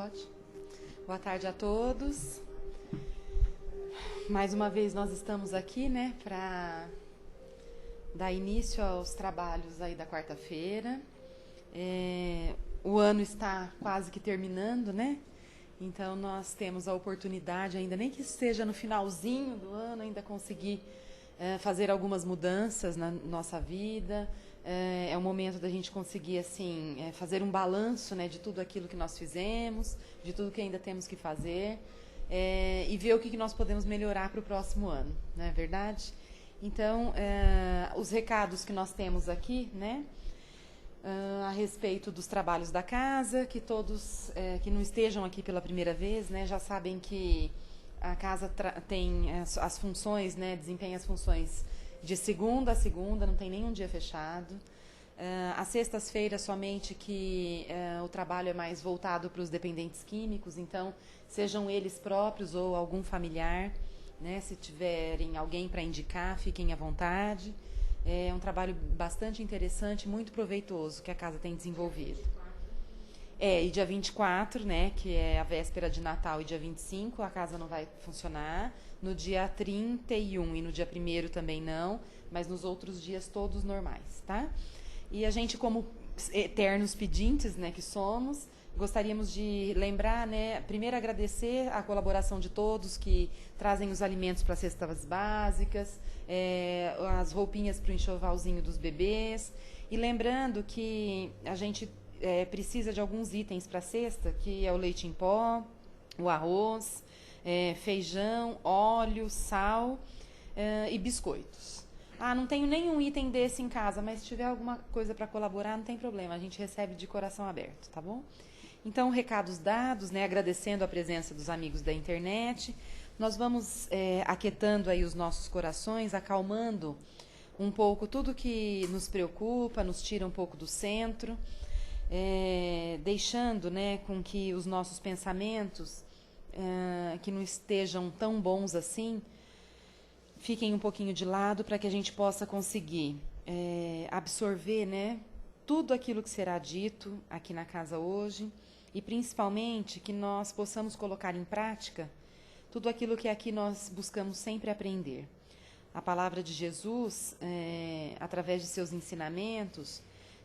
Pode? Boa tarde a todos. Mais uma vez nós estamos aqui, né, para dar início aos trabalhos aí da quarta-feira. O ano está quase que terminando, né? Então nós temos a oportunidade, ainda nem que esteja no finalzinho do ano, ainda conseguir fazer algumas mudanças na nossa vida. É o momento da gente conseguir assim fazer um balanço, né, de tudo aquilo que nós fizemos, de tudo que ainda temos que fazer, e ver o que nós podemos melhorar para o próximo ano, não é verdade? Então, os recados que nós temos aqui, né, a respeito dos trabalhos da casa, que todos que não estejam aqui pela primeira vez, né, já sabem que a casa tem as funções, né, desempenha as funções de segunda a segunda, não tem nenhum dia fechado. Às sextas-feiras somente que o trabalho é mais voltado para os dependentes químicos, então sejam eles próprios ou algum familiar, né, se tiverem alguém para indicar, fiquem à vontade. É um trabalho bastante interessante, muito proveitoso que a casa tem desenvolvido. E dia 24, né, que é a véspera de Natal, e dia 25 a casa não vai funcionar. No dia 31 e no dia 1º também não, mas nos outros dias todos normais, tá? E a gente, como eternos pedintes, né, que somos, gostaríamos de lembrar, né, primeiro agradecer a colaboração de todos que trazem os alimentos para as cestas básicas, as roupinhas para o enxovalzinho dos bebês, e lembrando que a gente precisa de alguns itens para a cesta, que é o leite em pó, o arroz, feijão, óleo, sal e biscoitos. Não tenho nenhum item desse em casa, mas se tiver alguma coisa para colaborar, não tem problema, a gente recebe de coração aberto, tá bom? Então, recados dados, né, agradecendo a presença dos amigos da internet, nós vamos aquietando aí os nossos corações, acalmando um pouco tudo que nos preocupa, nos tira um pouco do centro, deixando, né, com que os nossos pensamentos, que não estejam tão bons assim, fiquem um pouquinho de lado para que a gente possa conseguir absorver, né, tudo aquilo que será dito aqui na casa hoje, e principalmente que nós possamos colocar em prática tudo aquilo que aqui nós buscamos sempre aprender. A palavra de Jesus, através de seus ensinamentos,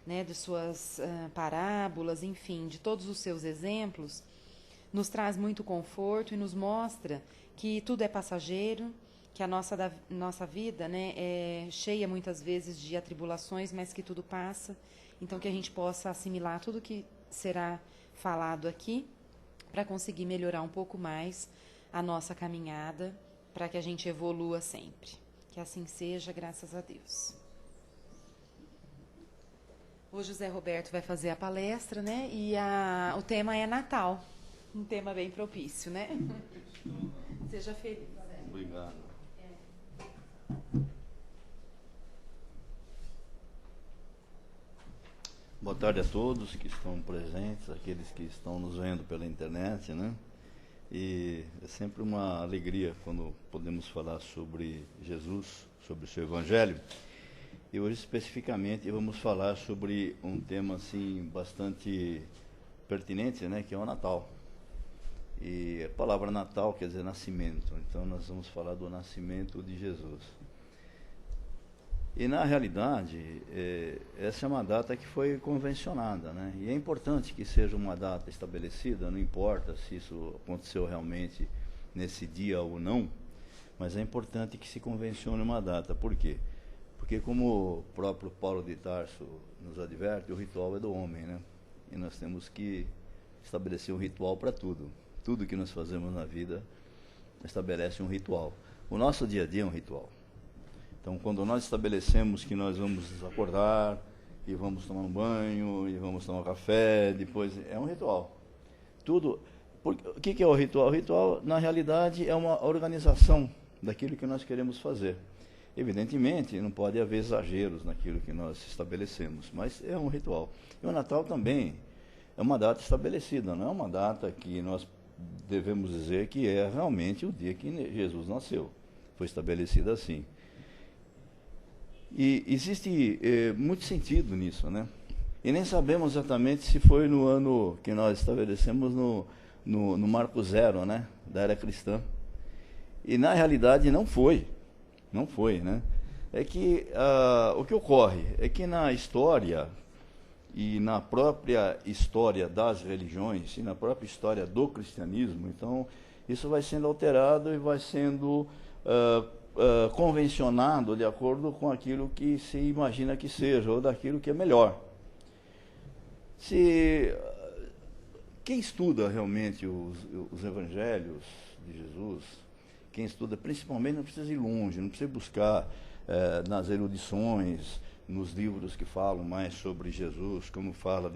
né, de suas parábolas, enfim, de todos os seus exemplos, nos traz muito conforto e nos mostra que tudo é passageiro, que a nossa vida, né, é cheia muitas vezes de atribulações, mas que tudo passa. Então que a gente possa assimilar tudo que será falado aqui para conseguir melhorar um pouco mais a nossa caminhada, para que a gente evolua sempre. Que assim seja, graças a Deus. Hoje o Zé Roberto vai fazer a palestra, né? E o tema é Natal. Um tema bem propício, né? Seja feliz. Obrigado. Boa tarde a todos que estão presentes, aqueles que estão nos vendo pela internet, né? E é sempre uma alegria quando podemos falar sobre Jesus, sobre o seu Evangelho. E hoje especificamente vamos falar sobre um tema assim bastante pertinente, né? Que é o Natal. E a palavra Natal quer dizer nascimento, então nós vamos falar do nascimento de Jesus. E na realidade, essa é uma data que foi convencionada, né? E é importante que seja uma data estabelecida, não importa se isso aconteceu realmente nesse dia ou não, mas é importante que se convencione uma data. Por quê? Porque como o próprio Paulo de Tarso nos adverte, o ritual é do homem, né? E nós temos que estabelecer um ritual para tudo. Tudo que nós fazemos na vida estabelece um ritual. O nosso dia a dia é um ritual. Então, quando nós estabelecemos que nós vamos acordar e vamos tomar um banho e vamos tomar um café, depois é um ritual. Tudo. O que é o ritual? O ritual, na realidade, é uma organização daquilo que nós queremos fazer. Evidentemente, não pode haver exageros naquilo que nós estabelecemos, mas é um ritual. E o Natal também é uma data estabelecida, não é uma data que nós devemos dizer que é realmente o dia que Jesus nasceu. Foi estabelecido assim. E existe muito sentido nisso, né? E nem sabemos exatamente se foi no ano que nós estabelecemos no marco zero, né, da era cristã. E na realidade não foi, né? É que o que ocorre é que na história e na própria história das religiões e na própria história do cristianismo, então isso vai sendo alterado e vai sendo convencionado de acordo com aquilo que se imagina que seja ou daquilo que é melhor. Quem estuda realmente os evangelhos de Jesus, quem estuda principalmente, não precisa ir longe, não precisa buscar nas erudições, nos livros que falam mais sobre Jesus, como fala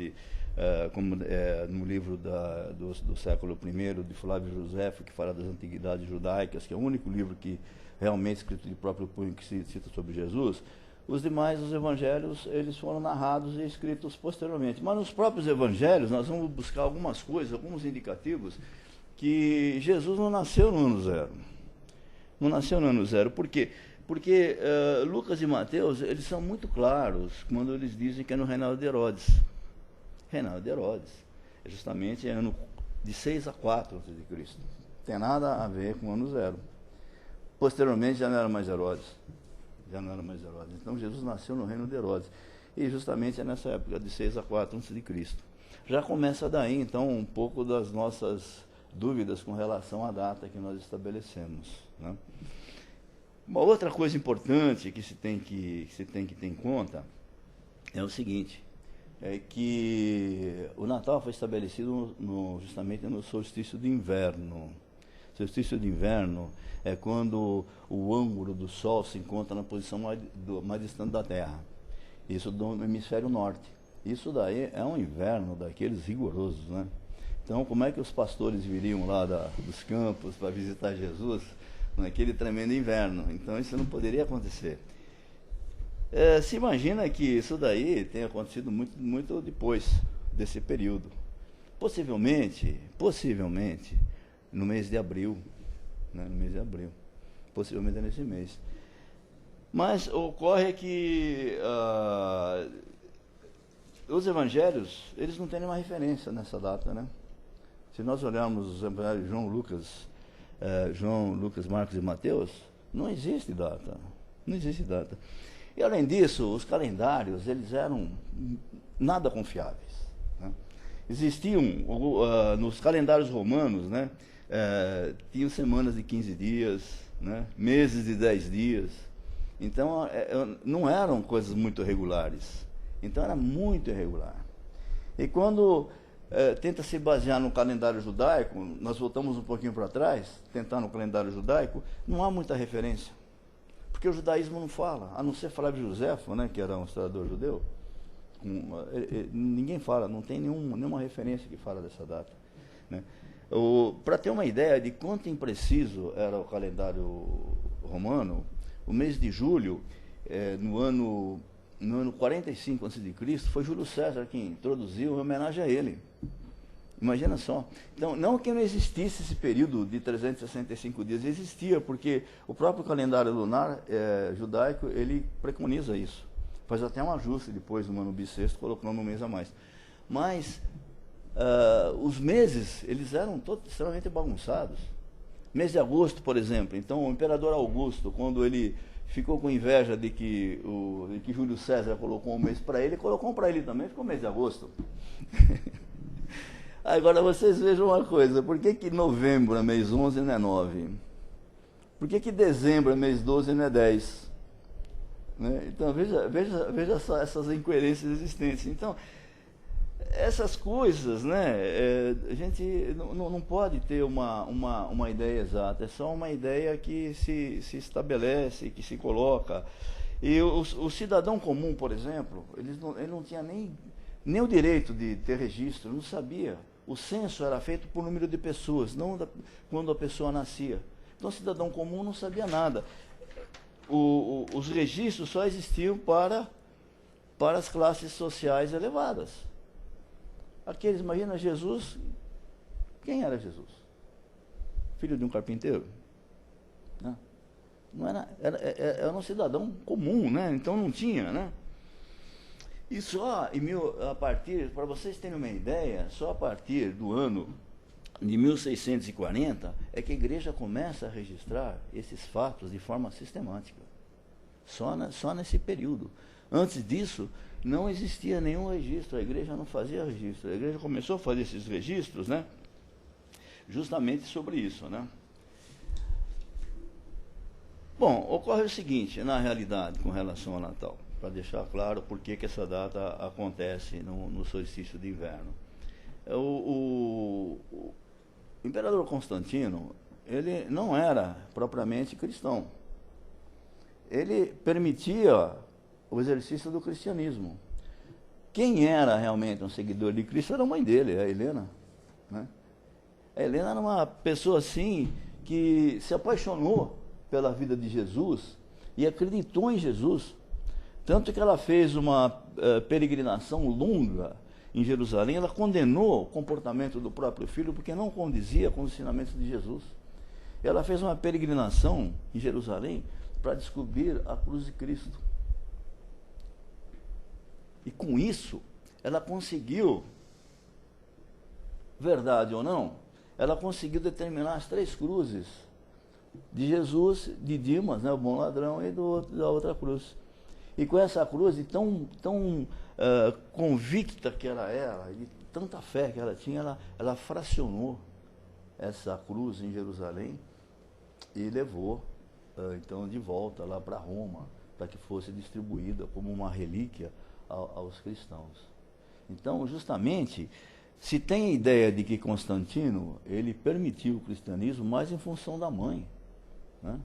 no livro do século I, de Flávio Josefo, que fala das antiguidades judaicas, que é o único livro que realmente escrito de próprio punho que se cita sobre Jesus. Os demais, os evangelhos, eles foram narrados e escritos posteriormente. Mas nos próprios evangelhos nós vamos buscar algumas coisas, alguns indicativos que Jesus não nasceu no ano zero. Não nasceu no ano zero. Por quê? Porque Lucas e Mateus, eles são muito claros quando eles dizem que é no reinado de Herodes. Reinado de Herodes. É justamente ano de 6 a 4 a.C. Não tem nada a ver com o ano zero. Posteriormente já não era mais Herodes. Então Jesus nasceu no reino de Herodes. E justamente é nessa época, de 6 a 4 a.C. Já começa daí, então, um pouco das nossas dúvidas com relação à data que nós estabelecemos, né? Uma outra coisa importante que se tem que ter em conta é o seguinte, é que o Natal foi estabelecido justamente no solstício de inverno. O solstício de inverno é quando o ângulo do Sol se encontra na posição mais distante da Terra. Isso do hemisfério norte. Isso daí é um inverno daqueles rigorosos, né? Então, como é que os pastores viriam lá dos campos para visitar Jesus naquele tremendo inverno? Então, isso não poderia acontecer. Se imagina que isso daí tenha acontecido muito, muito depois desse período. Possivelmente, no mês de abril, né? No mês de abril. Possivelmente é nesse mês. Mas ocorre que os evangelhos, eles não têm nenhuma referência nessa data, né? Se nós olharmos os evangelhos de João, Lucas, Marcos e Mateus, não existe data. Não existe data. E além disso, os calendários, eles eram nada confiáveis, né? Existiam, nos calendários romanos, né, tinham semanas de 15 dias, né, meses de 10 dias. Então, não eram coisas muito regulares. Então, era muito irregular. E quando tenta se basear no calendário judaico, nós voltamos um pouquinho para trás, tentar no calendário judaico, não há muita referência. Porque o judaísmo não fala, a não ser Flávio Josefo, né, que era um historiador judeu, ninguém fala, não tem nenhuma referência que fala dessa data, né? Para ter uma ideia de quanto impreciso era o calendário romano, o mês de julho, no ano 45 a.C., foi Júlio César quem introduziu em homenagem a ele. Imagina só. Então, não que não existisse esse período de 365 dias, existia, porque o próprio calendário lunar judaico, ele preconiza isso. Faz até um ajuste depois no ano bissexto, colocando um mês a mais. Mas os meses, eles eram todos extremamente bagunçados. Mês de agosto, por exemplo. Então, o imperador Augusto, quando ele ficou com inveja de que Júlio César colocou um mês para ele, colocou um para ele também, ficou mês de agosto. Agora, vocês vejam uma coisa, por que novembro é mês 11 e não é 9? Por que dezembro é mês 12 e não é 10? Né? Então, veja só essas incoerências existentes. Então, essas coisas, né, a gente não pode ter uma ideia exata, é só uma ideia que se estabelece, que se coloca. E o cidadão comum, por exemplo, ele não tinha nem o direito de ter registro, não sabia. O censo era feito por número de pessoas, não quando a pessoa nascia. Então o cidadão comum não sabia nada. Os registros só existiam para as classes sociais elevadas. Aqueles, imagina Jesus, quem era Jesus? Filho de um carpinteiro? Não era um cidadão comum, né? Então não tinha, né? E só para vocês terem uma ideia, só a partir do ano de 1640, é que a igreja começa a registrar esses fatos de forma sistemática. Só nesse período. Antes disso, não existia nenhum registro, a igreja não fazia registro. A igreja começou a fazer esses registros, né, justamente sobre isso, né. Bom, ocorre o seguinte, na realidade, com relação ao Natal, para deixar claro por que essa data acontece no solstício de inverno. O imperador Constantino, ele não era propriamente cristão. Ele permitia o exercício do cristianismo. Quem era realmente um seguidor de Cristo era a mãe dele, a Helena, né? A Helena era uma pessoa assim que se apaixonou pela vida de Jesus e acreditou em Jesus. Tanto que ela fez uma peregrinação longa em Jerusalém. Ela condenou o comportamento do próprio filho porque não condizia com os ensinamentos de Jesus. Ela fez uma peregrinação em Jerusalém para descobrir a cruz de Cristo. E com isso, ela conseguiu, verdade ou não, ela conseguiu determinar as 3 cruzes de Jesus, de Dimas, né, o bom ladrão, e da outra cruz. E com essa cruz, tão convicta que ela era, e tanta fé que ela tinha, ela fracionou essa cruz em Jerusalém e levou, então, de volta lá para Roma, para que fosse distribuída como uma relíquia aos cristãos. Então, justamente, se tem a ideia de que Constantino, ele permitiu o cristianismo mais em função da mãe, né?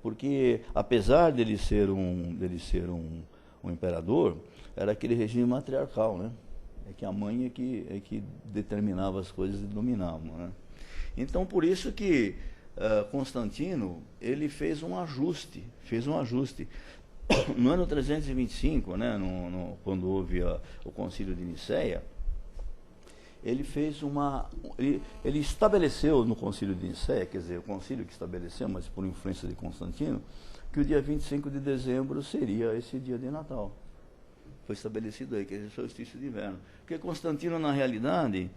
Porque, apesar dele ser um imperador, era aquele regime matriarcal, né? É que a mãe é que determinava as coisas e dominava, né? Então, por isso que Constantino, ele fez um ajuste. No ano 325, né, quando houve o concílio de Nicéia, ele estabeleceu no concílio de Nicéia, quer dizer, o concílio que estabeleceu, mas por influência de Constantino, que o dia 25 de dezembro seria esse dia de Natal. Foi estabelecido aí, que é o solstício de inverno. Porque Constantino, na realidade,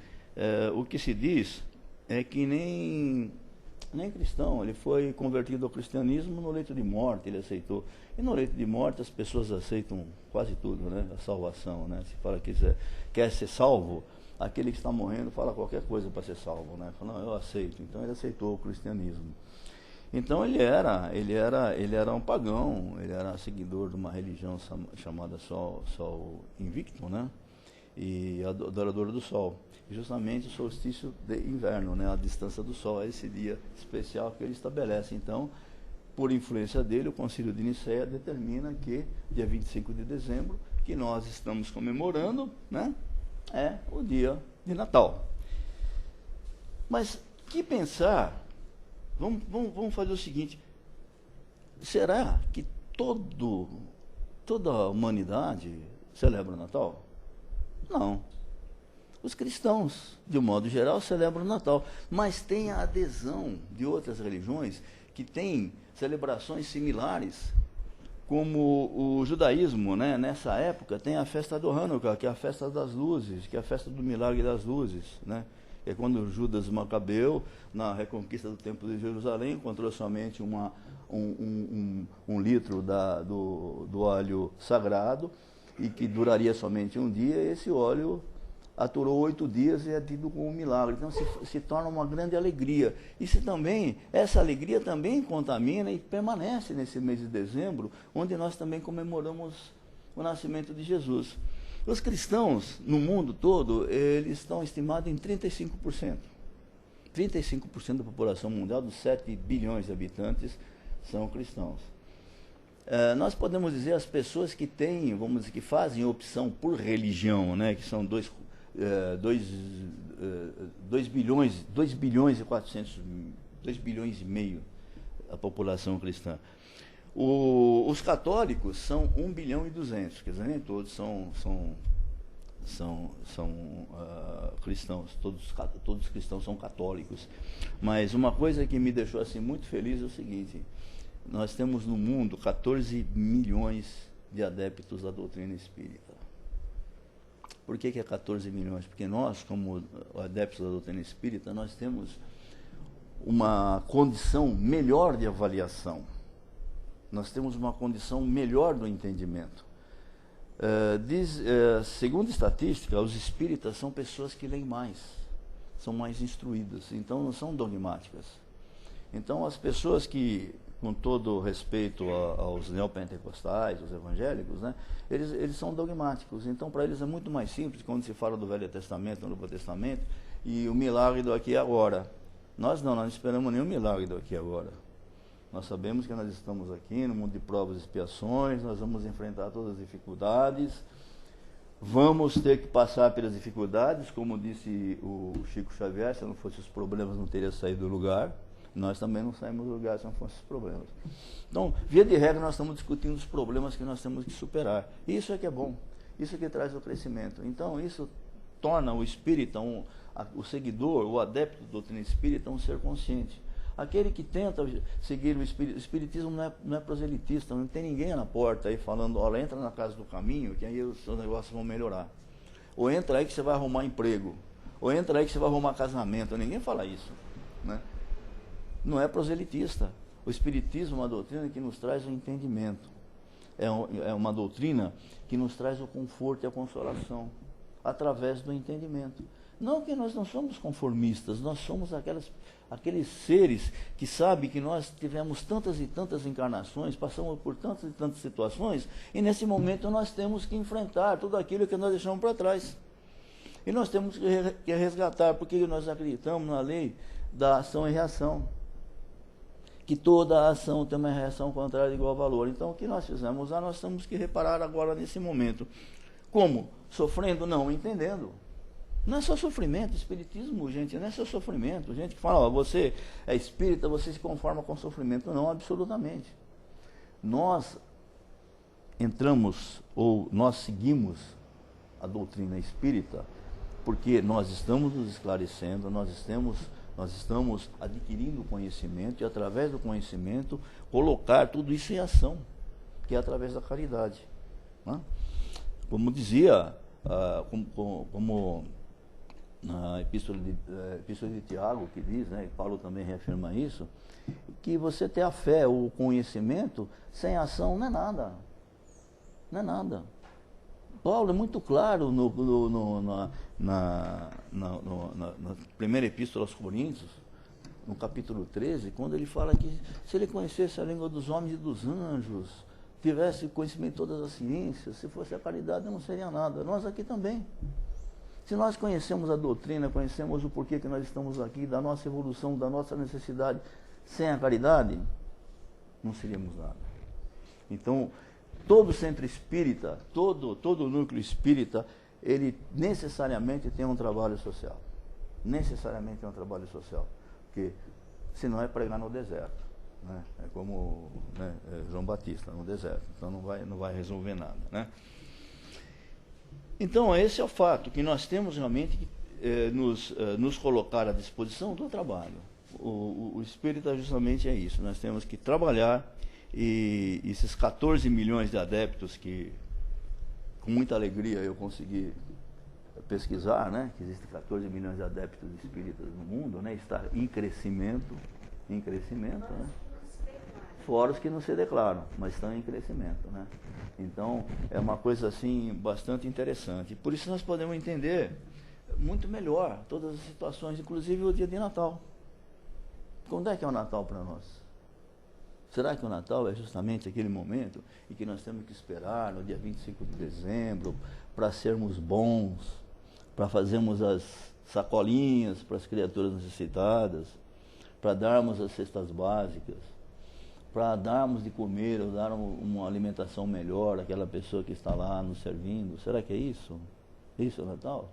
o que se diz é que nem cristão, ele foi convertido ao cristianismo no leito de morte, ele aceitou. E no leito de morte as pessoas aceitam quase tudo, né? A salvação, né? Se fala que quer ser salvo, aquele que está morrendo fala qualquer coisa para ser salvo, né? Fala, não, eu aceito. Então ele aceitou o cristianismo. Então ele era um pagão, ele era seguidor de uma religião chamada Sol Invicto, né? E adorador do sol. E justamente o solstício de inverno, né? A distância do sol, é esse dia especial que ele estabelece. Então, por influência dele, o concílio de Nicéia determina que dia 25 de dezembro, que nós estamos comemorando, né? É o dia de Natal. Mas que pensar, vamos fazer o seguinte, será que toda a humanidade celebra o Natal? Não. Os cristãos, de um modo geral, celebram o Natal, mas tem a adesão de outras religiões que têm celebrações similares, como o judaísmo, né? Nessa época tem a festa do Hanukkah, que é a festa das luzes, que é a festa do milagre das luzes, né? Que é quando Judas Macabeu, na reconquista do Templo de Jerusalém, encontrou somente um litro do óleo sagrado, e que duraria somente um dia, e esse óleo aturou 8 dias e é tido como um milagre. Então se torna uma grande alegria. Essa alegria também contamina e permanece nesse mês de dezembro, onde nós também comemoramos o nascimento de Jesus. Os cristãos, no mundo todo, eles estão estimados em 35%. 35% da população mundial, dos 7 bilhões de habitantes, são cristãos. Nós podemos dizer as pessoas que têm, vamos dizer, que fazem opção por religião, né, que são 2 bilhões e meio a população cristã. Os católicos são 1 bilhão e 200, quer dizer, nem todos são cristãos, todos os cristãos são católicos. Mas uma coisa que me deixou assim muito feliz é o seguinte: nós temos no mundo 14 milhões de adeptos da doutrina espírita. Por que é 14 milhões? Porque nós, como adeptos da doutrina espírita, nós temos uma condição melhor de avaliação. Nós temos uma condição melhor do entendimento. Segundo estatística, os espíritas são pessoas que leem mais, são mais instruídas, então não são dogmáticas. Então as pessoas que, com todo respeito aos neopentecostais, os evangélicos, né, eles são dogmáticos. Então para eles é muito mais simples quando se fala do Velho Testamento, do Novo Testamento, e o milagre do aqui e agora. Nós não esperamos nenhum milagre do aqui e agora. Nós sabemos que nós estamos aqui no mundo de provas e expiações, nós vamos enfrentar todas as dificuldades, vamos ter que passar pelas dificuldades, como disse o Chico Xavier, se não fossem os problemas não teria saído do lugar, nós também não saímos do lugar se não fossem os problemas. Então, via de regra, nós estamos discutindo os problemas que nós temos que superar. Isso é que é bom, isso é que traz o crescimento. Então, isso torna o espírita, o seguidor, o adepto da doutrina espírita, um ser consciente. Aquele que tenta seguir o espiritismo não é proselitista, não tem ninguém na porta aí falando, olha, entra na casa do caminho, que aí os seus negócios vão melhorar. Ou entra aí que você vai arrumar emprego. Ou entra aí que você vai arrumar casamento. Ninguém fala isso, né? Não é proselitista. O espiritismo é uma doutrina que nos traz o entendimento. É uma doutrina que nos traz o conforto e a consolação, através do entendimento. Não que nós não somos conformistas, nós somos aqueles seres que sabem que nós tivemos tantas e tantas encarnações, passamos por tantas e tantas situações, e nesse momento nós temos que enfrentar tudo aquilo que nós deixamos para trás. E nós temos que resgatar, porque nós acreditamos na lei da ação e reação. Que toda ação tem uma reação contrária de igual valor. Então o que nós fizemos lá, nós temos que reparar agora nesse momento. Como? Sofrendo? Não, entendendo. Não é só sofrimento, espiritismo, gente, não é só sofrimento. Gente que fala, ó, você é espírita, você se conforma com sofrimento. Não, absolutamente. Nós entramos, ou nós seguimos a doutrina espírita, porque nós estamos nos esclarecendo, nós estamos adquirindo conhecimento, e através do conhecimento, colocar tudo isso em ação, que é através da caridade. Né? Como dizia, como na Epístola de Tiago, que diz, né, e Paulo também reafirma isso, que você ter a fé, o conhecimento, sem ação não é nada. Não é nada. Paulo é muito claro na primeira Epístola aos Coríntios, no capítulo 13, quando ele fala que se ele conhecesse a língua dos homens e dos anjos, tivesse conhecimento de todas as ciências, se fosse a caridade não seria nada. Nós aqui também. Se nós conhecemos a doutrina, conhecemos o porquê que nós estamos aqui, da nossa evolução, da nossa necessidade, sem a caridade, não seríamos nada. Então, todo centro espírita, todo núcleo espírita, ele necessariamente tem um trabalho social. Necessariamente tem um trabalho social. Porque senão é pregar no deserto. Né? É como, né, João Batista no deserto. Então não vai resolver nada. Né? Então esse é o fato, que nós temos realmente que nos colocar à disposição do trabalho. O espírita justamente é isso. Nós temos que trabalhar, e esses 14 milhões de adeptos que com muita alegria eu consegui pesquisar, né, que existem 14 milhões de adeptos espíritas no mundo, né, está em crescimento, né, fora os que não se declaram, mas estão em crescimento, né. Então, é uma coisa assim bastante interessante. Por isso nós podemos entender muito melhor todas as situações, inclusive o dia de Natal. Quando é que é o Natal para nós? Será que o Natal é justamente aquele momento em que nós temos que esperar, no dia 25 de dezembro, para sermos bons, para fazermos as sacolinhas para as criaturas necessitadas, para darmos as cestas básicas, para darmos de comer ou dar uma alimentação melhor àquela pessoa que está lá nos servindo? Será que é isso? Isso é o Natal?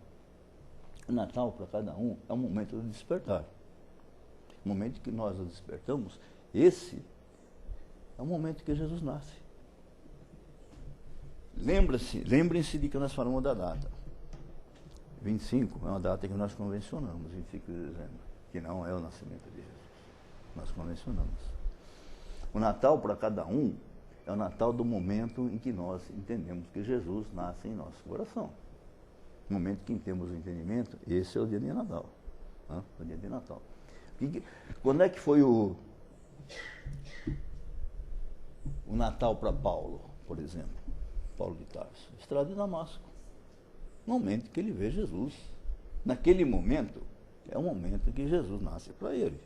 O Natal, para cada um, é um momento de despertar. O momento que nós nos despertamos, esse é o momento que Jesus nasce. Lembrem-se de que nós falamos da data. 25 é uma data que nós convencionamos, 25 de dezembro, que não é o nascimento de Jesus. Nós convencionamos. O Natal para cada um é o Natal do momento em que nós entendemos que Jesus nasce em nosso coração. No momento que temos o entendimento, esse é o dia de Natal. Né? O dia de Natal. Quando é que foi o Natal para Paulo, por exemplo? Paulo de Tarso. Estrada de Damasco. No momento que ele vê Jesus. Naquele momento, é o momento que Jesus nasce para ele.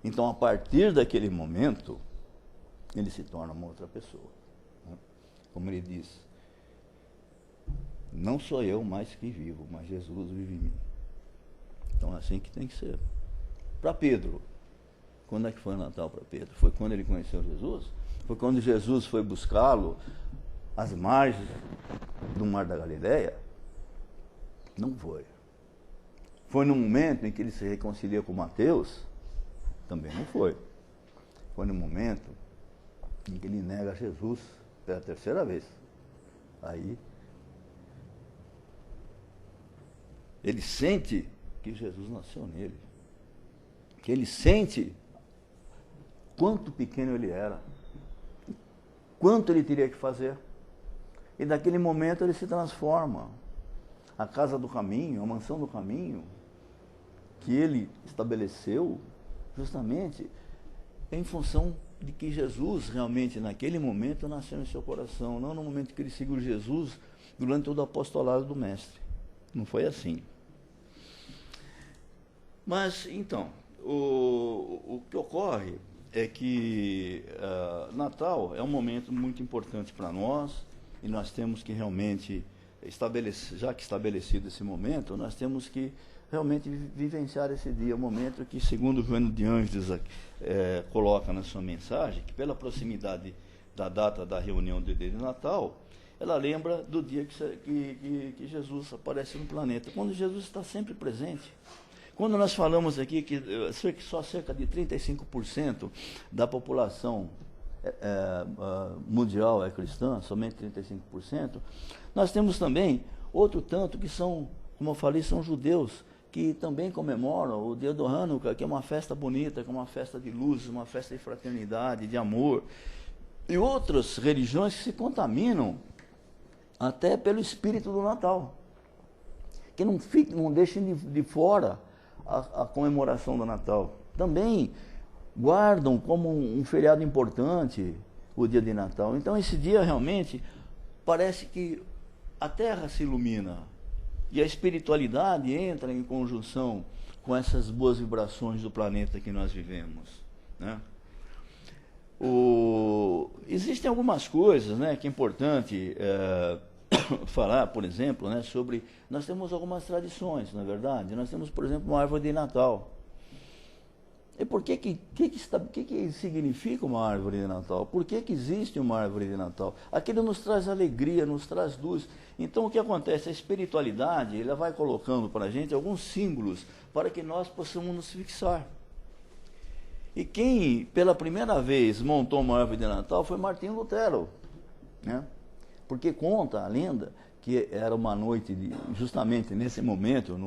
Então, a partir daquele momento, ele se torna uma outra pessoa. Né? Como ele diz, não sou eu mais que vivo, mas Jesus vive em mim. Então, é assim que tem que ser. Para Pedro, quando é que foi o Natal para Pedro? Foi quando ele conheceu Jesus? Foi quando Jesus foi buscá-lo às margens do Mar da Galileia? Não foi. Foi no momento em que ele se reconcilia com Mateus? Também não foi. Foi no momento em que ele nega Jesus pela terceira vez. Aí ele sente que Jesus nasceu nele. Que ele sente quanto pequeno ele era. Quanto ele teria que fazer. E daquele momento ele se transforma. A casa do caminho, a mansão do caminho, que ele estabeleceu, justamente em função de que Jesus realmente naquele momento nasceu em seu coração, não no momento que ele seguiu Jesus durante todo o apostolado do Mestre. Não foi assim. Mas, então, o que ocorre é que Natal é um momento muito importante para nós e nós temos que realmente estabelecer, já que estabelecido esse momento, nós temos que realmente vivenciar esse dia, o momento que, segundo o Joano de Ângeles coloca na sua mensagem, que pela proximidade da data da reunião do dia de Natal, ela lembra do dia que Jesus aparece no planeta, quando Jesus está sempre presente. Quando nós falamos aqui que só cerca de 35% da população mundial é cristã, somente 35%, nós temos também outro tanto que são, como eu falei, são judeus, que também comemoram o dia do Hanukkah, que é uma festa bonita, que é uma festa de luz, uma festa de fraternidade, de amor, e outras religiões que se contaminam até pelo espírito do Natal, que não deixem de fora a comemoração do Natal. Também guardam como um feriado importante o dia de Natal. Então esse dia realmente parece que a Terra se ilumina e a espiritualidade entra em conjunção com essas boas vibrações do planeta que nós vivemos, né? Existem algumas coisas, né, que é importante falar, por exemplo, né, sobre... Nós temos algumas tradições, na verdade. Nós temos, por exemplo, uma árvore de Natal. E por que significa uma árvore de Natal? Por que existe uma árvore de Natal? Aquilo nos traz alegria, nos traz luz. Então, o que acontece? A espiritualidade, ela vai colocando para a gente alguns símbolos para que nós possamos nos fixar. E quem, pela primeira vez, montou uma árvore de Natal foi Martinho Lutero, né? Porque conta a lenda que era uma noite, justamente nesse momento,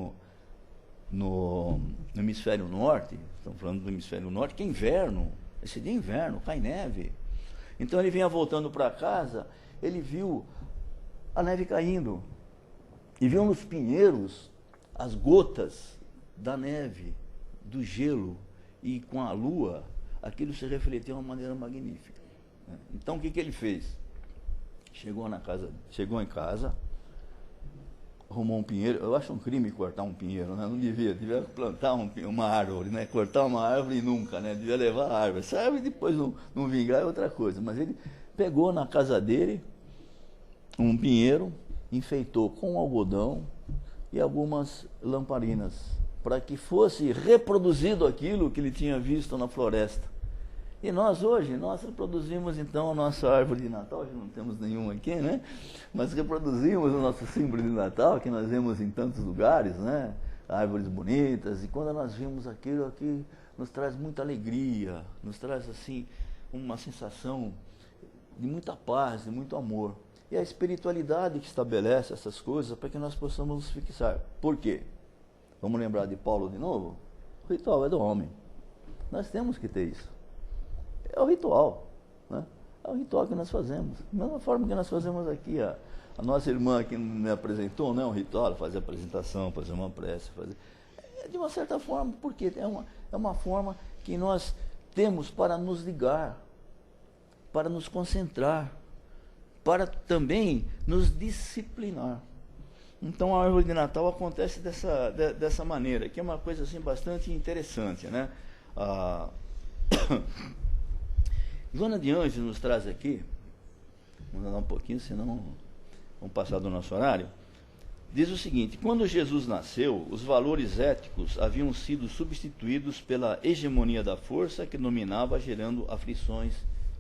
no hemisfério norte, estamos falando do hemisfério norte, que é inverno, esse dia é inverno, cai neve. Então ele vinha voltando para casa, ele viu a neve caindo, e viu nos pinheiros as gotas da neve, do gelo, e com a lua, aquilo se refletiu de uma maneira magnífica. Então o que ele fez? Chegou em casa, arrumou um pinheiro. Eu acho um crime cortar um pinheiro, né? Não devia plantar uma árvore, né? Cortar uma árvore nunca, né? Devia levar a árvore. Essa árvore depois não vingar é outra coisa. Mas ele pegou na casa dele um pinheiro, enfeitou com algodão e algumas lamparinas, para que fosse reproduzido aquilo que ele tinha visto na floresta. E nós hoje, nós reproduzimos então a nossa árvore de Natal, hoje não temos nenhuma aqui, né? Mas reproduzimos o nosso símbolo de Natal, que nós vemos em tantos lugares, né? Árvores bonitas, e quando nós vimos aquilo aqui, nos traz muita alegria, nos traz assim uma sensação de muita paz, de muito amor. E a espiritualidade que estabelece essas coisas para que nós possamos nos fixar. Por quê? Vamos lembrar de Paulo de novo? O ritual é do homem. Nós temos que ter isso. É o ritual, né? É o ritual que nós fazemos. Da mesma forma que nós fazemos aqui. A nossa irmã que me apresentou, não é um ritual, fazer apresentação, fazer uma prece, fazer... De uma certa forma, porque é uma forma que nós temos para nos ligar, para nos concentrar, para também nos disciplinar. Então a árvore de Natal acontece dessa maneira, que é uma coisa assim bastante interessante, né? Joana de Anjos nos traz aqui, vamos andar um pouquinho, senão vamos passar do nosso horário. Diz o seguinte: quando Jesus nasceu, os valores éticos haviam sido substituídos pela hegemonia da força que dominava, gerando aflições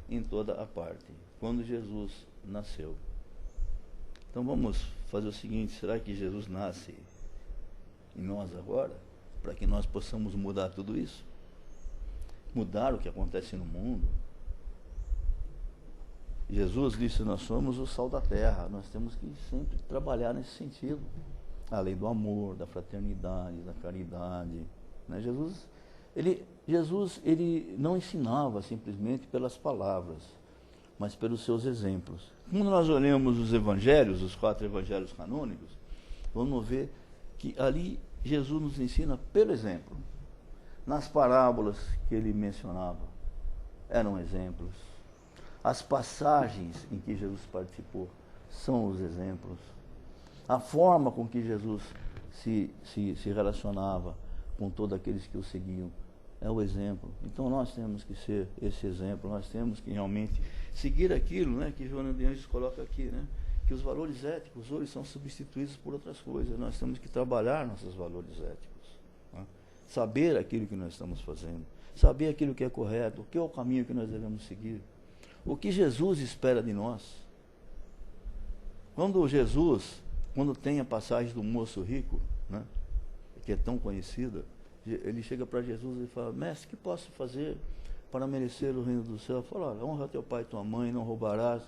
em toda a parte. Quando Jesus nasceu. Então vamos fazer o seguinte: será que Jesus nasce em nós agora? Para que nós possamos mudar tudo isso? Mudar o que acontece no mundo? Jesus disse: nós somos o sal da terra, nós temos que sempre trabalhar nesse sentido. A lei do amor, da fraternidade, da caridade. Né? Jesus ele não ensinava simplesmente pelas palavras, mas pelos seus exemplos. Quando nós olhamos os evangelhos, os 4 evangelhos canônicos, vamos ver que ali Jesus nos ensina pelo exemplo. Nas parábolas que ele mencionava, eram exemplos. As passagens em que Jesus participou são os exemplos. A forma com que Jesus se relacionava com todos aqueles que o seguiam é o exemplo. Então nós temos que ser esse exemplo, nós temos que realmente seguir aquilo, né, que Joana de Anjos coloca aqui, né, que os valores éticos hoje são substituídos por outras coisas. Nós temos que trabalhar nossos valores éticos, né, saber aquilo que nós estamos fazendo, saber aquilo que é correto, o que é o caminho que nós devemos seguir. O que Jesus espera de nós? Quando tem a passagem do moço rico, né, que é tão conhecida, ele chega para Jesus e fala: mestre, o que posso fazer para merecer o reino do céu? Fala: olha, honra teu pai e tua mãe, não roubarás,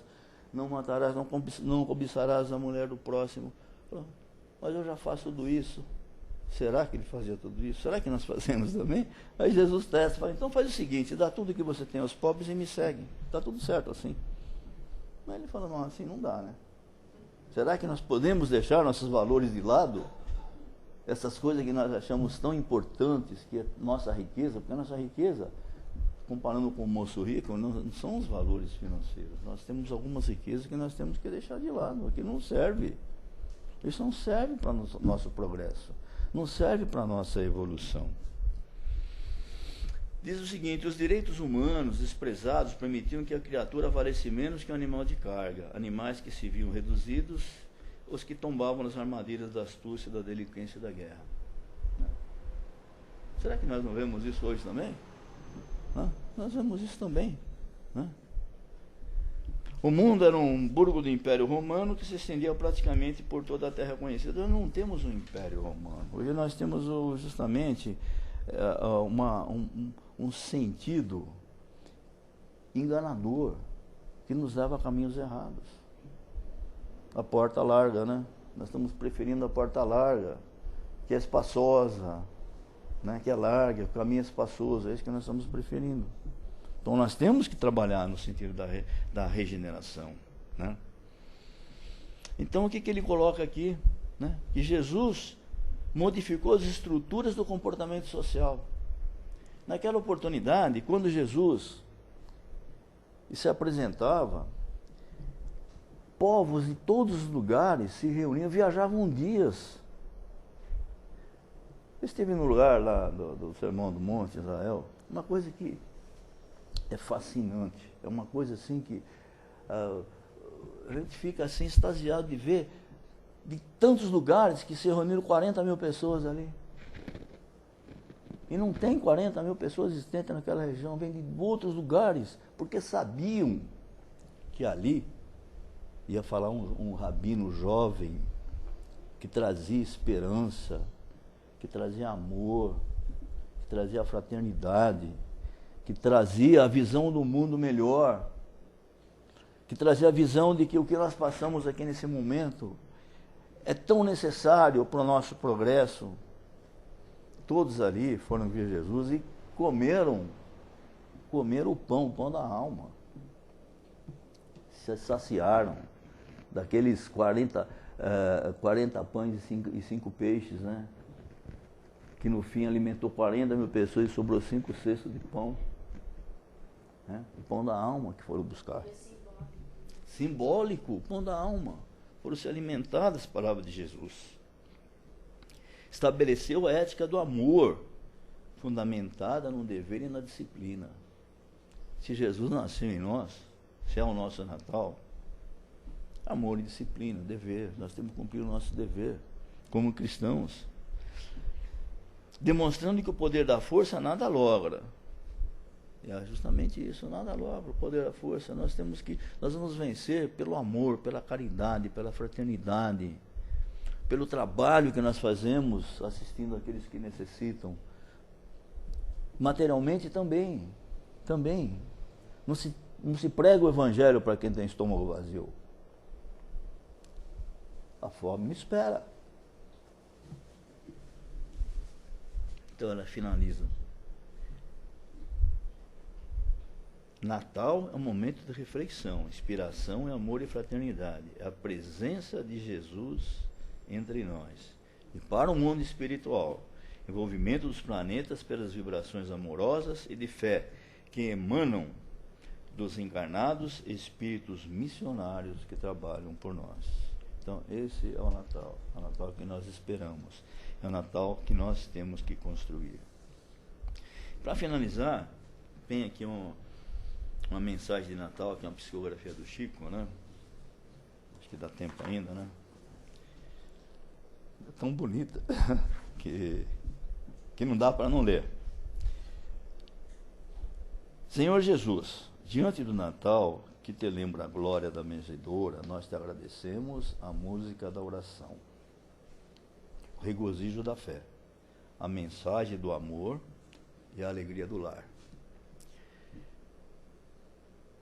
não matarás, não cobiçarás a mulher do próximo. Fala: mas eu já faço tudo isso. Será que ele fazia tudo isso? Será que nós fazemos também? Aí Jesus testa, fala: então faz o seguinte, dá tudo que você tem aos pobres e me segue. Está tudo certo assim. Mas ele fala: não, assim não dá, né? Será que nós podemos deixar nossos valores de lado? Essas coisas que nós achamos tão importantes, que é nossa riqueza, porque a nossa riqueza, comparando com o moço rico, não são os valores financeiros. Nós temos algumas riquezas que nós temos que deixar de lado, que não serve. Isso não serve para o nosso progresso. Não serve para a nossa evolução. Diz o seguinte: os direitos humanos desprezados permitiam que a criatura valesse menos que um animal de carga, animais que se viam reduzidos, os que tombavam nas armadilhas da astúcia, da delinquência e da guerra. Será que nós não vemos isso hoje também? Nós vemos isso também. O mundo era um burgo do Império Romano que se estendia praticamente por toda a terra conhecida. Nós não temos um Império Romano. Hoje nós temos justamente um sentido enganador que nos leva a caminhos errados. A porta larga, né? Nós estamos preferindo a porta larga, que é espaçosa, né? Que é larga, o caminho é espaçoso, é isso que nós estamos preferindo. Então nós temos que trabalhar no sentido da regeneração, né? Então o que ele coloca aqui, né? Que Jesus modificou as estruturas do comportamento social. Naquela oportunidade, quando Jesus se apresentava, povos de todos os lugares se reuniam, viajavam dias. Eu estive no lugar lá do Sermão do Monte, Israel, uma coisa que é fascinante, é uma coisa assim que a gente fica assim extasiado de ver de tantos lugares que se reuniram 40 mil pessoas ali. E não tem 40 mil pessoas existentes naquela região, vêm de outros lugares, porque sabiam que ali ia falar um rabino jovem, que trazia esperança, que trazia amor, que trazia fraternidade, que trazia a visão do mundo melhor, que trazia a visão de que o que nós passamos aqui nesse momento é tão necessário para o nosso progresso. Todos ali foram ver Jesus e comeram o pão da alma. se saciaram daqueles 40 pães e 5 peixes, né? Que no fim alimentou 40 mil pessoas e sobrou 5 cestos de pão. Né? O pão da alma que foram buscar. Simbólico, o pão da alma. Foram se alimentar das palavras de Jesus. Estabeleceu a ética do amor, fundamentada no dever e na disciplina. Se Jesus nasceu em nós, se é o nosso Natal, amor e disciplina, dever. Nós temos que cumprir o nosso dever como cristãos. Demonstrando que o poder da força nada logra. E é justamente isso, nada logra o poder da força. Nós vamos vencer pelo amor, pela caridade, pela fraternidade, pelo trabalho que nós fazemos assistindo aqueles que necessitam. Materialmente também. Não se prega o evangelho para quem tem estômago vazio. A fome me espera. Então ela finaliza. Natal é um momento de reflexão, inspiração, amor e fraternidade. É a presença de Jesus entre nós. E para o mundo espiritual, envolvimento dos planetas pelas vibrações amorosas e de fé que emanam dos encarnados espíritos missionários que trabalham por nós. Então, esse é o Natal que nós esperamos. É o Natal que nós temos que construir. Para finalizar, tem aqui uma mensagem de Natal, que é uma psicografia do Chico, né? Acho que dá tempo ainda, né? É tão bonita que não dá para não ler. Senhor Jesus, diante do Natal, que te lembra a glória da manjedoura, nós te agradecemos a música da oração, o regozijo da fé, a mensagem do amor e a alegria do lar,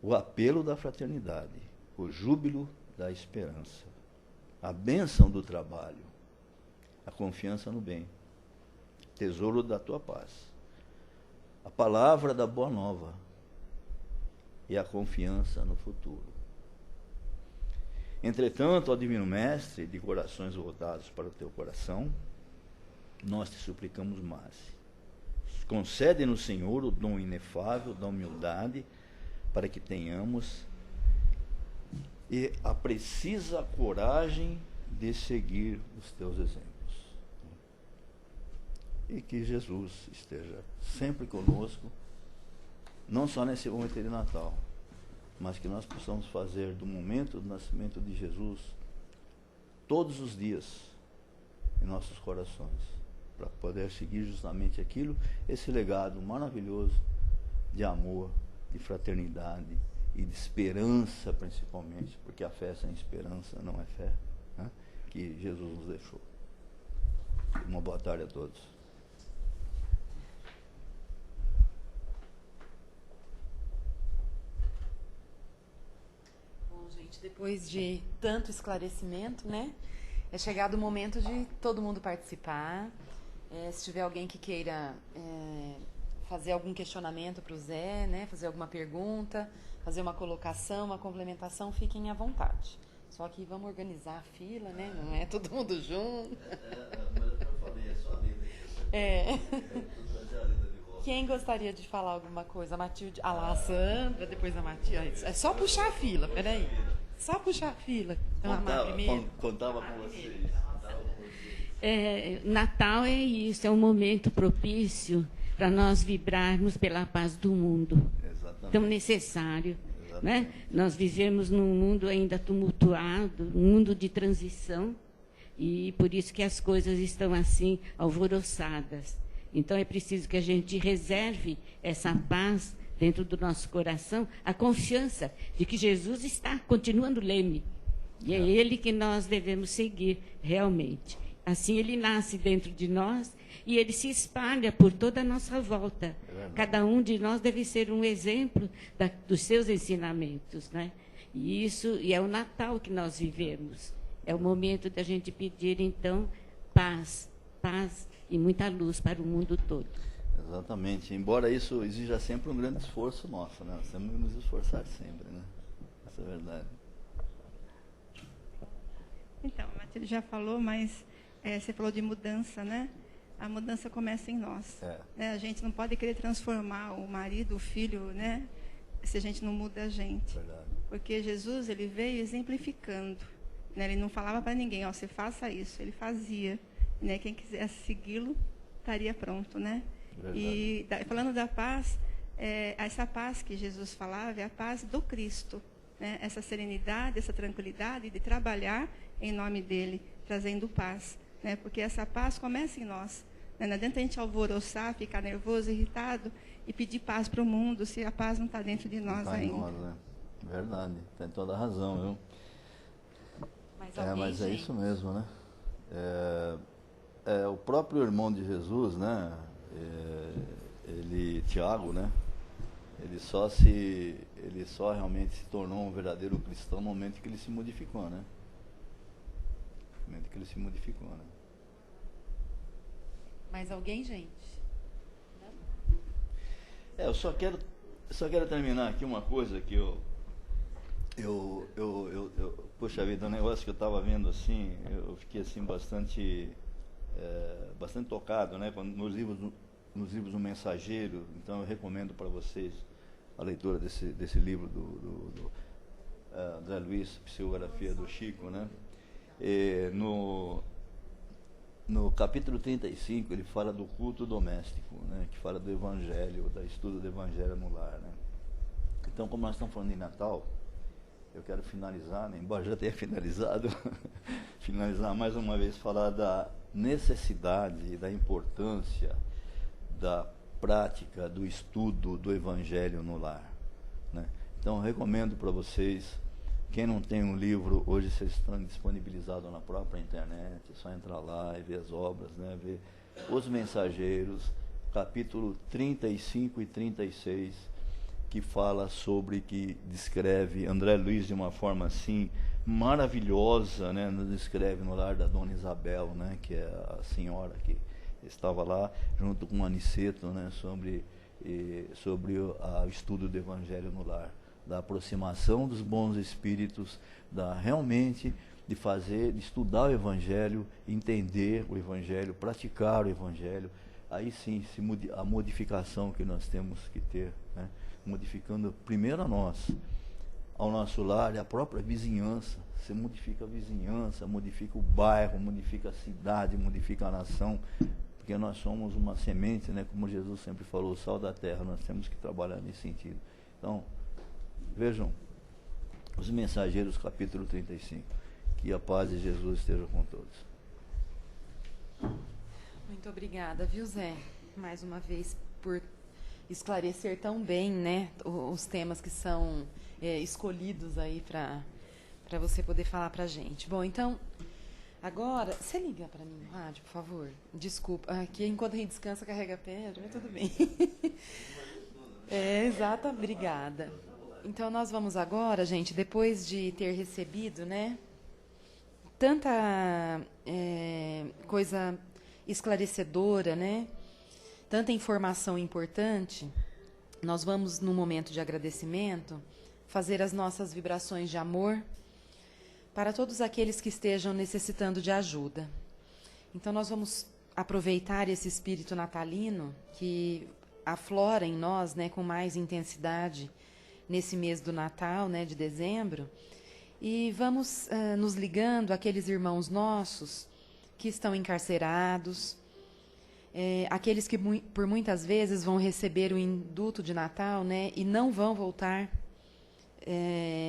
o apelo da fraternidade, o júbilo da esperança, a bênção do trabalho, a confiança no bem, tesouro da tua paz, a palavra da boa nova e a confiança no futuro. Entretanto, ó Divino Mestre, de corações voltados para o teu coração, nós te suplicamos mais. Concede-nos, Senhor, o dom inefável da humildade, para que tenhamos e a precisa coragem de seguir os teus exemplos. E que Jesus esteja sempre conosco, não só nesse momento de Natal, mas que nós possamos fazer do momento do nascimento de Jesus todos os dias em nossos corações, para poder seguir justamente esse legado maravilhoso de amor, de fraternidade e de esperança, principalmente, porque a fé sem esperança não é fé, né? Que Jesus nos deixou. Uma boa tarde a todos. Bom, gente, depois de tanto esclarecimento, né? É chegado o momento de todo mundo participar. Se tiver alguém que queira fazer algum questionamento para o Zé, né? Fazer alguma pergunta, fazer uma colocação, uma complementação, fiquem à vontade. Só que vamos organizar a fila, né? Não é todo mundo junto. Mas eu falei, é só a letra. Quem gostaria de falar alguma coisa? A Matilde, a Sandra, depois a Matilde. É só puxar a fila, peraí. Só puxar a fila. Então, contava com vocês. Natal é isso, é um momento propício para nós vibrarmos pela paz do mundo. Exatamente. Tão necessário. Né? Nós vivemos num mundo ainda tumultuado, um mundo de transição, e por isso que as coisas estão assim alvoroçadas. Então é preciso que a gente reserve essa paz dentro do nosso coração, a confiança de que Jesus está continuando leme. E é Ele que nós devemos seguir realmente. Assim Ele nasce dentro de nós e Ele se espalha por toda a nossa volta. Cada um de nós deve ser um exemplo dos seus ensinamentos, né? E é o Natal que nós vivemos. É o momento da gente pedir, então, paz e muita luz para o mundo todo. Exatamente. Embora isso exija sempre um grande esforço nosso, né? Nós temos que nos esforçar sempre, né? Isso é verdade. Então, a Matilde já falou, mas você falou de mudança, né? A mudança começa em nós. Né? A gente não pode querer transformar o marido, o filho, né? Se a gente não muda a gente. Verdade. Porque Jesus, ele veio exemplificando. Né? Ele não falava para ninguém, ó, você faça isso. Ele fazia. Né? Quem quisesse segui-lo, estaria pronto, né? Verdade. E falando da paz, essa paz que Jesus falava é a paz do Cristo. Né? Essa serenidade, essa tranquilidade de trabalhar em nome dele, trazendo paz. Né? Porque essa paz começa em nós. Né? Não adianta a gente alvoroçar, ficar nervoso, irritado e pedir paz para o mundo se a paz não está dentro de nós ainda. Nós, né? Verdade, tem toda a razão, viu? Mas é isso mesmo, né? O próprio irmão de Jesus, né? Tiago, né? Ele só realmente se tornou um verdadeiro cristão no momento que ele se modificou, né? No momento que ele se modificou, né? Mais alguém, gente? Eu só quero terminar aqui uma coisa que poxa vida, um negócio que eu estava vendo assim, eu fiquei assim bastante tocado, né? Nos livros do Mensageiro. Então eu recomendo para vocês a leitura desse livro do André Luiz, Psicografia do Chico, né? No capítulo 35 ele fala do culto doméstico, né? Que fala do evangelho, do estudo do evangelho no lar, né? Então, como nós estamos falando de Natal, eu quero finalizar, né? Embora já tenha finalizado, finalizar mais uma vez, falar da necessidade e da importância da prática, do estudo do evangelho no lar, né? Então, eu recomendo para vocês, quem não tem um livro, hoje vocês estão disponibilizados na própria internet, é só entrar lá e ver as obras, né? Ver Os Mensageiros, capítulo 35 e 36, que fala sobre, que descreve André Luiz de uma forma assim maravilhosa, né? Nos descreve no lar da Dona Isabel, né? Que é a senhora que estava lá junto com o Aniceto, né? Sobre o estudo do evangelho no lar, da aproximação dos bons espíritos, realmente de estudar o evangelho, entender o evangelho, praticar o evangelho. Aí sim, a modificação que nós temos que ter, né? Modificando primeiro ao nosso lar e a própria vizinhança. Você modifica a vizinhança, modifica o bairro, modifica a cidade, modifica a nação, porque nós somos uma semente, né? Como Jesus sempre falou, o sal da terra. Nós temos que trabalhar nesse sentido. Então, vejam, Os Mensageiros, capítulo 35. Que a paz de Jesus esteja com todos. Muito obrigada, viu, Zé? Mais uma vez por esclarecer tão bem, né, os temas que são escolhidos aí para você poder falar para a gente. Bom, então, agora, você liga para mim no rádio, por favor? Desculpa, aqui enquanto a gente descansa carrega a pedra, mas tudo bem. Exata, obrigada. Então, nós vamos agora, gente, depois de ter recebido, né, tanta coisa esclarecedora, né, tanta informação importante, nós vamos, no momento de agradecimento, fazer as nossas vibrações de amor para todos aqueles que estejam necessitando de ajuda. Então, nós vamos aproveitar esse espírito natalino que aflora em nós, né, com mais intensidade nesse mês do Natal, né, de dezembro, e vamos nos ligando àqueles irmãos nossos que estão encarcerados, aqueles que por muitas vezes vão receber o induto de Natal, né, e não vão voltar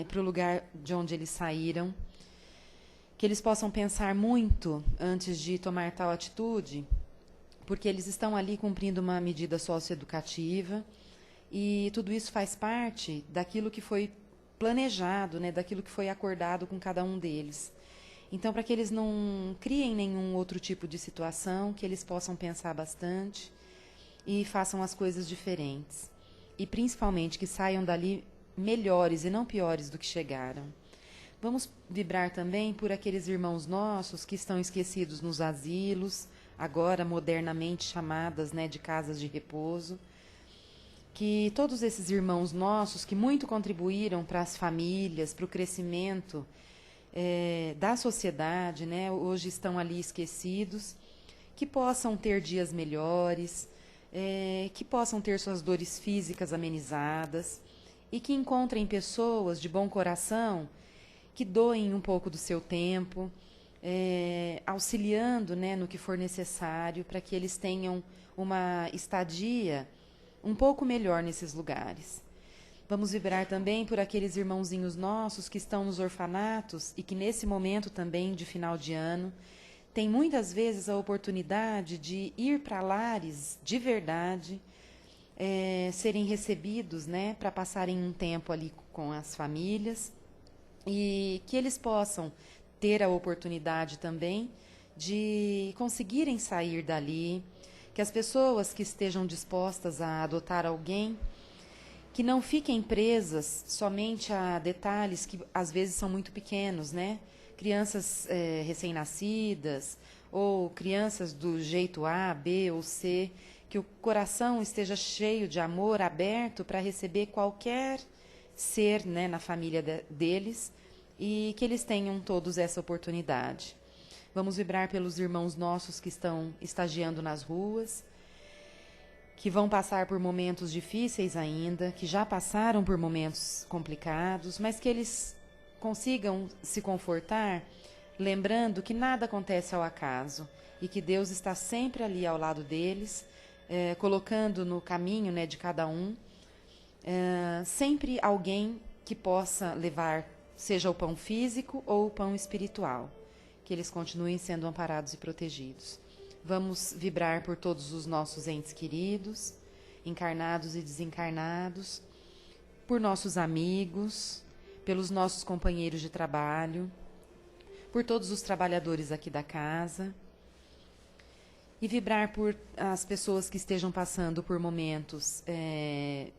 para o lugar de onde eles saíram, que eles possam pensar muito antes de tomar tal atitude, porque eles estão ali cumprindo uma medida socioeducativa, e tudo isso faz parte daquilo que foi planejado, né, daquilo que foi acordado com cada um deles. Então, para que eles não criem nenhum outro tipo de situação, que eles possam pensar bastante e façam as coisas diferentes. E, principalmente, que saiam dali melhores e não piores do que chegaram. Vamos vibrar também por aqueles irmãos nossos que estão esquecidos nos asilos, agora modernamente chamadas, né, de casas de repouso, que todos esses irmãos nossos que muito contribuíram para as famílias, para o crescimento da sociedade, né, hoje estão ali esquecidos, que possam ter dias melhores, que possam ter suas dores físicas amenizadas e que encontrem pessoas de bom coração que doem um pouco do seu tempo, auxiliando, né, no que for necessário para que eles tenham uma estadia um pouco melhor nesses lugares. Vamos vibrar também por aqueles irmãozinhos nossos que estão nos orfanatos e que nesse momento também de final de ano têm muitas vezes a oportunidade de ir para lares de verdade, serem recebidos, né, para passarem um tempo ali com as famílias e que eles possam ter a oportunidade também de conseguirem sair dali, que as pessoas que estejam dispostas a adotar alguém, que não fiquem presas somente a detalhes que às vezes são muito pequenos, né? Crianças recém-nascidas ou crianças do jeito A, B ou C, que o coração esteja cheio de amor, aberto para receber qualquer ser, né, na família deles e que eles tenham todos essa oportunidade. Vamos vibrar pelos irmãos nossos que estão estagiando nas ruas, que vão passar por momentos difíceis ainda, que já passaram por momentos complicados, mas que eles consigam se confortar, lembrando que nada acontece ao acaso e que Deus está sempre ali ao lado deles, colocando no caminho, né, de cada um, sempre alguém que possa levar, seja o pão físico ou o pão espiritual, que eles continuem sendo amparados e protegidos. Vamos vibrar por todos os nossos entes queridos, encarnados e desencarnados, por nossos amigos, pelos nossos companheiros de trabalho, por todos os trabalhadores aqui da casa, e vibrar por as pessoas que estejam passando por momentos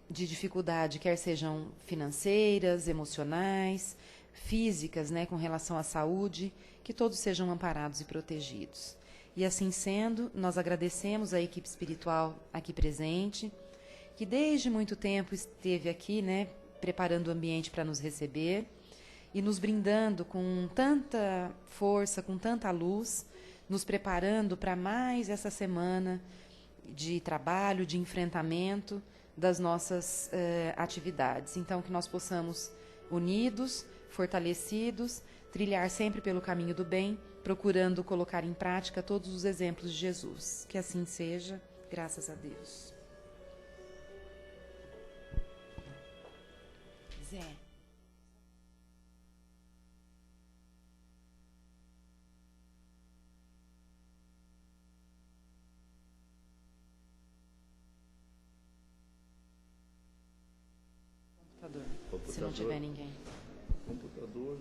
de dificuldade, quer sejam financeiras, emocionais, físicas, né, com relação à saúde, que todos sejam amparados e protegidos. E assim sendo, nós agradecemos a equipe espiritual aqui presente, que desde muito tempo esteve aqui, né, preparando o ambiente para nos receber e nos brindando com tanta força, com tanta luz, nos preparando para mais essa semana de trabalho, de enfrentamento das nossas atividades. Então, que nós possamos, unidos, fortalecidos, trilhar sempre pelo caminho do bem, procurando colocar em prática todos os exemplos de Jesus. Que assim seja, graças a Deus. Zé. Computador. Se não tiver ninguém. Computador.